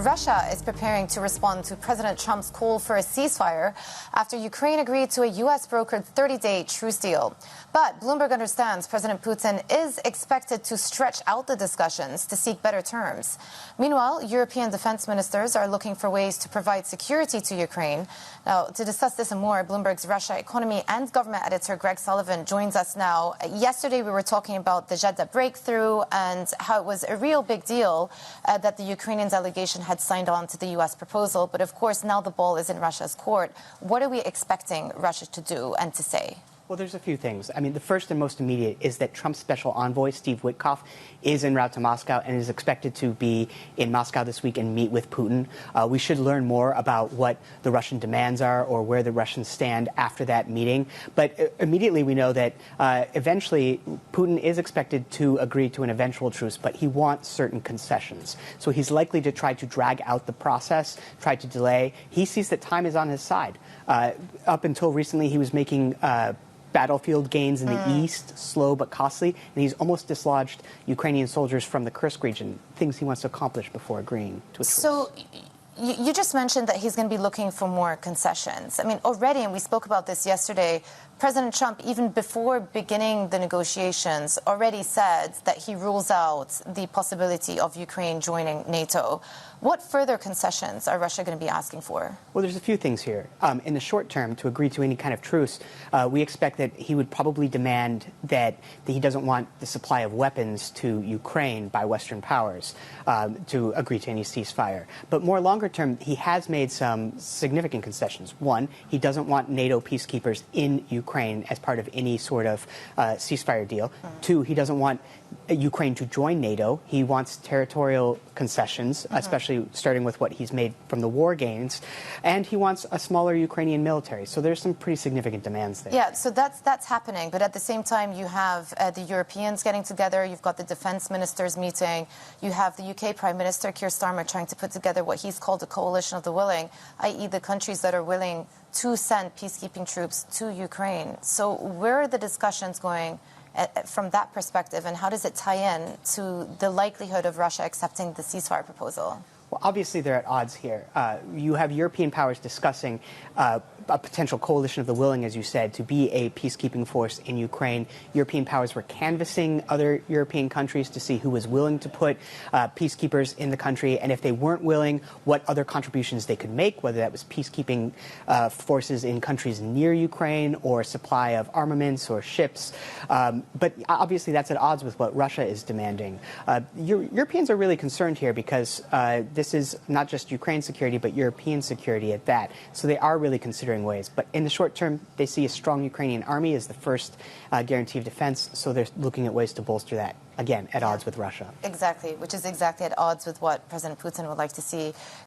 Russia is preparing to respond to President Trump's call for a ceasefire after Ukraine agreed to a U.S.-brokered 30-day truce deal. But Bloomberg understands President Putin is expected to stretch out the discussions to seek better terms. Meanwhile, European defense ministers are looking for ways to provide security to Ukraine. Now, to discuss this and more, Bloomberg's Russia economy and government editor Greg Sullivan joins us now. Yesterday, we were talking about the Jeddah breakthrough and how it was a real big deal that the Ukrainian delegation had signed on to the U.S. proposal. But of course, now the ball is in Russia's court. What are we expecting Russia to do and to say? Well, there's a few things. I mean, the first and most immediate is that Trump's special envoy, Steve Witkoff, is en route to Moscow and is expected to be in Moscow this week and meet with Putin. We should learn more about what the Russian demands are or where the Russians stand after that meeting. But immediately we know that eventually Putin is expected to agree to an eventual truce, but he wants certain concessions. So he's likely to try to drag out the process, try to delay. He sees that time is on his side. Up until recently, he was making battlefield gains in the east, slow but costly, and he's almost dislodged Ukrainian soldiers from the Kursk region, things he wants to accomplish before agreeing to a truce. So you just mentioned that he's going to be looking for more concessions. I mean, already, and we spoke about this yesterday, President Trump, even before beginning the negotiations, already said that he rules out the possibility of Ukraine joining NATO. What further concessions are Russia going to be asking for? Well, there's a few things here. In the short term, to agree to any kind of truce, we expect that he would probably demand that he doesn't want the supply of weapons to Ukraine by Western powers to agree to any ceasefire. But more longer term, he has made some significant concessions. One, he doesn't want NATO peacekeepers in Ukraine as part of any sort of ceasefire deal. Two, he doesn't want Ukraine to join NATO. He wants territorial concessions, especially starting with what he's made from the war gains. And he wants a smaller Ukrainian military. So there's some pretty significant demands there. Yeah, so that's happening. But at the same time, you have the Europeans getting together. You've got the defense ministers meeting. You have the UK Prime Minister Keir Starmer trying to put together what he's called a coalition of the willing, i.e. the countries that are willing to send peacekeeping troops to Ukraine. So where are the discussions going from that perspective, and how does it tie in to the likelihood of Russia accepting the ceasefire proposal? Well, obviously, they're at odds here. You have European powers discussing a potential coalition of the willing, as you said, to be a peacekeeping force in Ukraine. European powers were canvassing other European countries to see who was willing to put peacekeepers in the country, and if they weren't willing, what other contributions they could make, whether that was peacekeeping forces in countries near Ukraine or supply of armaments or ships. But obviously, that's at odds with what Russia is demanding. Europeans are really concerned here because this is not just Ukraine's security, but European security at that. So they are really considering ways. But in the short term, they see a strong Ukrainian army as the first guarantee of defense. So they're looking at ways to bolster that, again, at odds with Russia. Exactly, which is exactly at odds with what President Putin would like to see.